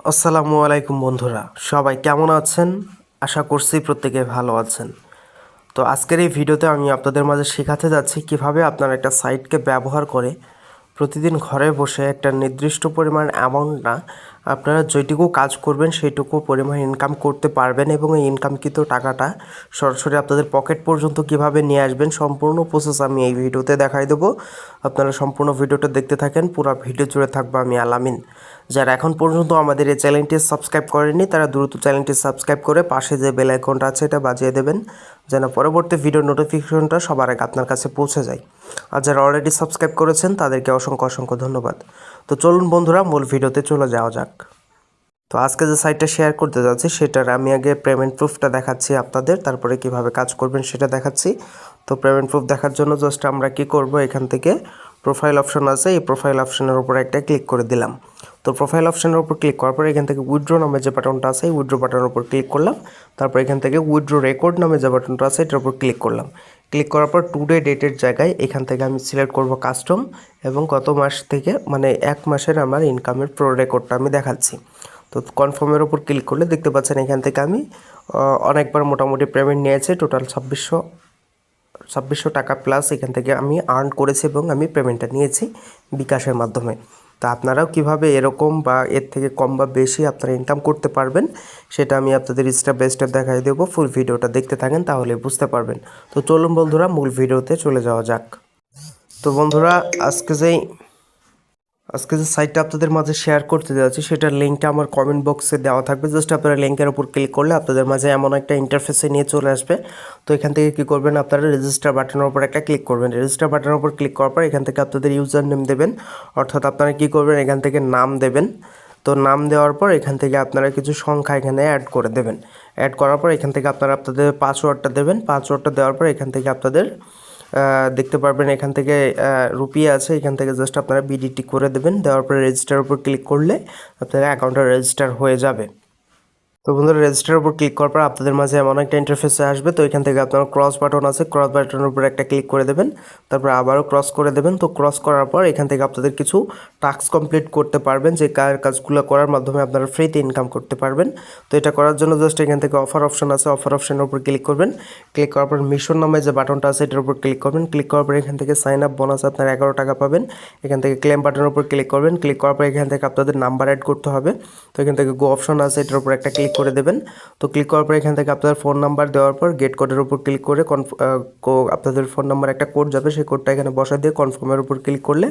আসসালামু আলাইকুম বন্ধুরা, সবাই কেমন আছেন? আশা করছি প্রত্যেকে ভালো আছেন। তো আজকের এই ভিডিওতে আমি আপনাদের মাঝে শেখাতে যাচ্ছি কিভাবে আপনারা একটা সাইটকে ব্যবহার করে প্রতিদিন ঘরে বসে একটা নির্দিষ্ট পরিমাণ অ্যামাউন্ট না, আপনারা যেটুকু কাজ করবেন সেইটুকু পরিমাণ ইনকাম করতে পারবেন এবং এই ইনকামকৃত টাকাটা সরাসরি আপনাদের পকেট পর্যন্ত কিভাবে নিয়ে আসবেন সম্পূর্ণ প্রসেস আমি এই ভিডিওতে দেখাই দেবো। আপনারা সম্পূর্ণ ভিডিওটা দেখতে থাকেন, পুরো ভিডিও জুড়ে থাকবো আমি আলামিন। যারা এখন পর্যন্ত আমাদের এই চ্যানেলটি সাবস্ক্রাইব করেননি তারা দ্রুত চ্যানেলটি সাবস্ক্রাইব করে পাশে যে বেল আইকনটা আছে এটা বাজিয়ে দেবেন, যেন পরবর্তী ভিডিও নোটিফিকেশনটা সবার আগে আপনার কাছে পৌঁছে যায়। আর যারা অলরেডি সাবস্ক্রাইব করেছেন তাদেরকে অসংখ্য অসংখ্য ধন্যবাদ। তো চলুন বন্ধুরা, মূল ভিডিওতে চলে যাওয়া যাক। তো আজকে যে সাইটটা শেয়ার করতে যাচ্ছি সেটার আমি আগে পেমেন্ট প্রুফটা দেখাচ্ছি আপনাদের, তারপরে কিভাবে কাজ করবেন সেটা দেখাচ্ছি। তো পেমেন্ট প্রুফ দেখার জন্য জাস্ট আমরা কি করব, এখান থেকে প্রোফাইল অপশন আছে, এই প্রোফাইল অপশনের উপর একটা ক্লিক করে দিলাম। তো প্রোফাইল অপশনের উপর ক্লিক করার পর এখান থেকে উইথড্র নামে যে বাটনটা আছে এই উইথড্র বাটনের উপর ক্লিক করলাম। তারপর এখান থেকে উইথড্র রেকর্ড নামে যে বাটনটা আছে এটার উপর ক্লিক করলাম। ক্লিক করার পর টুডে ডেটের জায়গায় এখান থেকে আমি সিলেক্ট করব কাস্টম এবং গত মাস থেকে মানে এক মাসের আমার ইনকামের প্রো রেকর্ডটা আমি দেখাচ্ছি। তো কনফার্মের উপর ক্লিক করলে দেখতে পাচ্ছেন এখান থেকে আমি অনেকবার মোটামুটি পেমেন্ট নিয়েছে, টোটাল ছাব্বিশশো টাকা প্লাস এখান থেকে আমি আর্ন করেছি এবং আমি পেমেন্টটা নিয়েছি বিকাশের মাধ্যমে। তা আপনারাও কিভাবে এরকম বা এর থেকে কম বা বেশি আপনারা ইনকাম করতে পারবেন সেটা আমি আপনাদের স্টেপ বাই স্টেপ দেখাই দেবো। ফুল ভিডিওটা দেখতে থাকেন তাহলে বুঝতে পারবেন। তো চলুন বন্ধুরা, মূল ভিডিওতে চলে যাওয়া যাক। তো বন্ধুরা, আজকে যে সাইটটা আপনাদের মাঝে শেয়ার করতে যাচ্ছি সেটার লিঙ্কটা আমার কমেন্ট বক্সে দেওয়া থাকবে। জাস্ট আপনারা লিঙ্কের উপর ক্লিক করলে আপনাদের মাঝে এমন একটা ইন্টারফেসে নিয়ে চলে আসবে। তো এখান থেকে কী করবেন, আপনারা রেজিস্টার বাটনের উপর একটা ক্লিক করবেন। রেজিস্টার বাটনের উপর ক্লিক করার পর এখান থেকে আপনাদের ইউজার নেম দেবেন, অর্থাৎ আপনারা কী করবেন এখান থেকে নাম দেবেন। তো নাম দেওয়ার পর এখান থেকে আপনারা কিছু সংখ্যা এখানে অ্যাড করে দেবেন। অ্যাড করার পর এখান থেকে আপনারা আপনাদের পাসওয়ার্ডটা দেবেন। পাসওয়ার্ডটা দেওয়ার পর এখান থেকে আপনাদের দেখতে পারবেন এখান থেকে রুপি আছে, এখান থেকে জাস্ট আপনারা বিডিটি করে দেবেন। দেওয়ার পরে রেজিস্টার উপর ক্লিক করলে আপনাদের অ্যাকাউন্টটা রেজিস্টার হয়ে যাবে। তো বন্ধুরা, রেজিস্টারের উপর ক্লিক করার পর আপনাদের মাঝে এমন একটা ইন্টারফেসে আসবে। তো এখান থেকে আপনার ক্রস বাটন আছে, ক্রস বাটনের উপর একটা ক্লিক করে দেবেন, তারপর আবারও ক্রস করে দেবেন। তো ক্রস করার পর এখান থেকে আপনাদের কিছু টাস্ক কমপ্লিট করতে পারবেন, যে কাজগুলো করার মাধ্যমে আপনারা ফ্রিতে ইনকাম করতে পারবেন। তো এটা করার জন্য জাস্ট এখান থেকে অফার অপশন আছে, অফার অপশনের উপর ক্লিক করবেন। ক্লিক করার পর মিশন নামে যে বাটনটা আছে এটার উপর ক্লিক করবেন। ক্লিক করার পর এখান থেকে সাইন আপ বোনাস আপনার 11 টাকা পাবেন। এখান থেকে ক্লেম বাটনের উপর ক্লিক করবেন। ক্লিক করার পর এখান থেকে আপনাদের নাম্বার অ্যাড করতে হবে। তো এখান থেকে গো অপশন আছে, এটার উপর একটা ক্লিক করে দেবেন। তো ক্লিক করার পর এখান থেকে আপনাদের ফোন নাম্বার দেওয়ার পর গেট কোডের উপর ক্লিক করে আপনাদের ফোন নাম্বার একটা কোড যাবে, সেই কোডটা এখানে বসা দিয়ে কনফার্মের উপর ক্লিক করলে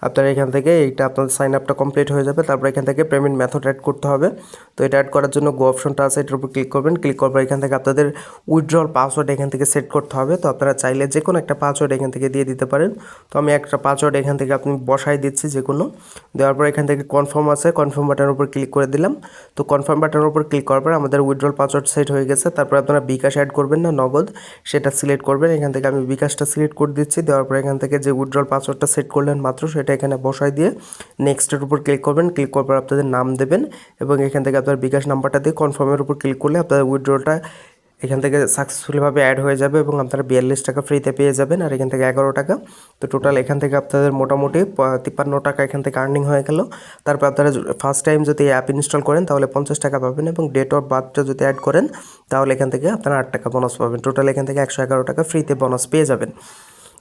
আপনারা এখান থেকে এইটা আপনাদের সাইন আপটা কমপ্লিট হয়ে যাবে। তারপর এখান থেকে পেমেন্ট মেথড অ্যাড করতে হবে। তো এটা অ্যাড করার জন্য গো অপশনটা আছে, এটার উপর ক্লিক করবেন। ক্লিক করার পর এখান থেকে আপনাদের উইথড্রল পাসওয়ার্ড এখান থেকে সেট করতে হবে। তো আপনারা চাইলে যে কোনো একটা পাসওয়ার্ড এখান থেকে দিয়ে দিতে পারেন। তো আমি একটা পাসওয়ার্ড এখান থেকে আপনি বসাই দিচ্ছি যে কোনো। দেওয়ার পর এখান থেকে কনফার্ম আছে, কনফার্ম বাটনের উপর ক্লিক করে দিলাম। তো কনফার্ম বাটনের উপর ক্লিক করার পর আমাদের উইথড্রল পাসওয়ার্ড সেট হয়ে গেছে। তারপর আপনারা বিকাশ অ্যাড করবেন না নগদ সেটা সিলেক্ট করবেন। এখান থেকে আমি বিকাশটা সিলেক্ট করে দিচ্ছি। দেওয়ার পর এখান থেকে যে উইথড্রল পাসওয়ার্ডটা সেট করলেন মাত্র সেটা এখানে বসাই দিয়ে নেক্সটের উপর ক্লিক করবেন। ক্লিক করার পর আপনাদের নাম দেবেন এবং এখান থেকে আপনার বিকাশ নাম্বারটা দিয়ে কনফার্মের উপর ক্লিক করলে আপনাদের উইথড্রলটা এখান থেকে সাকসেসফুলিভাবে অ্যাড হয়ে যাবে এবং আপনারা 42 টাকা ফ্রিতে পেয়ে যাবেন, আর এখান থেকে 11 টাকা। তো টোটাল এখান থেকে আপনাদের মোটামুটি 53 টাকা এখান থেকে আর্নিং হয়ে গেল। তারপর আপনারা ফার্স্ট টাইম যদি অ্যাপ ইনস্টল করেন তাহলে 50 টাকা পাবেন এবং ডেট অফ বার্থটা যদি অ্যাড করেন তাহলে এখান থেকে আপনারা 8 টাকা বোনাস পাবেন। টোটাল এখান থেকে 111 টাকা ফ্রিতে বোনাস পেয়ে যাবেন।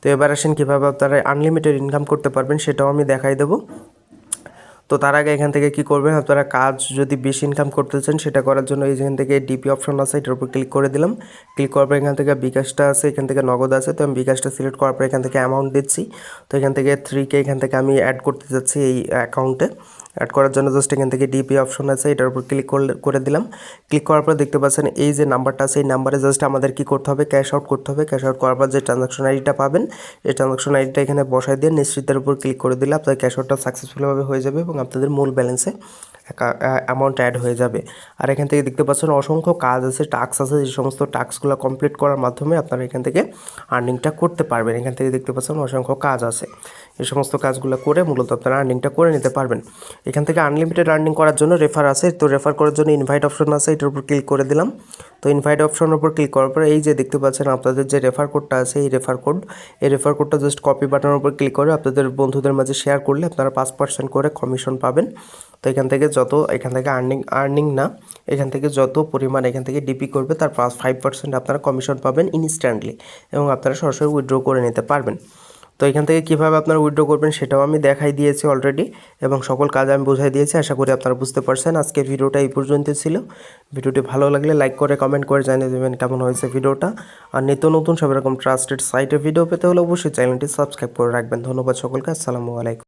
তো এবার আসেন কীভাবে আপনারা আনলিমিটেড ইনকাম করতে পারবেন সেটাও আমি দেখাই দেবো। তো তার আগে এখান থেকে কি করবেন, আপনারা কাজ যদি বেশি ইনকাম করতে চান সেটা করার জন্য এখান থেকে ডিপি অপশন আছে, এটার উপর ক্লিক করে দিলাম। ক্লিক করার পর এখান থেকে বিকাশটা আছে, এখান থেকে নগদ আছে। তো আমি বিকাশটা সিলেক্ট করার পর এখান থেকে অ্যামাউন্ট দিচ্ছি। তো এখান থেকে 3K এখান থেকে আমি অ্যাড করতে যাচ্ছি এই অ্যাকাউন্টে। অ্যাড করার জন্য জাস্ট এখান থেকে ডিপি অপশন আছে, এটার উপর ক্লিক করে দিলাম। ক্লিক করার পর দেখতে পাচ্ছেন এই যে নাম্বারটা আছে, এই নাম্বারে জাস্ট আমাদের কি করতে হবে, ক্যাশ আউট করতে হবে। ক্যাশ আউট করার পর যে ট্রানজাকশন আইডিটা পাবেন এই ট্রানজাকশন আইডিটা এখানে বসাই দিয়ে নিশ্চিতের উপর ক্লিক করে দিলে আপনাদের ক্যাশ আউটটা সাকসেসফুলভাবে হয়ে যাবে এবং আপনাদের মূল ব্যালেন্সে অ্যামাউন্ট অ্যাড হয়ে যাবে। আর এখান থেকে দেখতে পাচ্ছেন অসংখ্য কাজ আছে, টাস্ক আছে, যে সমস্ত টাস্কগুলো কমপ্লিট করার মাধ্যমে আপনারা এখান থেকে আর্নিংটা করতে পারবেন। এখান থেকে দেখতে পাচ্ছেন অসংখ্য কাজ আছে। এই সমস্ত কাজগুলো করে মূলত আপনারা আর্নিংটা করে নিতে পারবেন। এখান থেকে আনলিমিটেড আর্নিং করার জন্য রেফার আছে, তো রেফার করার জন্য ইনভাইট অপশন আছে, এটার উপর ক্লিক করে দিলাম। তো ইনভাইট অপশনের উপর ক্লিক করার পর এই যে দেখতে পাচ্ছেন আপনাদের যে রেফার কোডটা আছে, এই রেফার কোডটা জাস্ট কপি বাটনের উপর ক্লিক করে আপনাদের বন্ধুদের মাঝে শেয়ার করলে আপনারা 5% করে কমিশন পাবেন। তো এখান থেকে আর্নিং না, এখান থেকে যত পরিমাণ এখান থেকে ডিপি করবে তার 5% আপনারা কমিশন পাবেন ইনস্ট্যান্টলি, এবং আপনারা সরাসরি উইথড্র করে নিতে পারবেন। তো এখান থেকে কীভাবে আপনারা উইথড্র করবেন সেটাও আমি দেখাই দিয়েছি অলরেডি, এবং সকল কাজ আমি বোঝাই দিয়েছি। আশা করি আপনারা বুঝতে পারছেন। আজকের ভিডিওটা এই পর্যন্ত ছিল। ভিডিওটি ভালো লাগলে লাইক করে কমেন্ট করে জানিয়ে দেবেন কেমন হয়েছে ভিডিওটা। আর নিত্য নতুন সব এরকম ট্রাস্টেড সাইটের ভিডিও পেতে হলে অবশ্যই চ্যানেলটি সাবস্ক্রাইব করে রাখবেন। ধন্যবাদ সকলকে। আসসালামু আলাইকুম।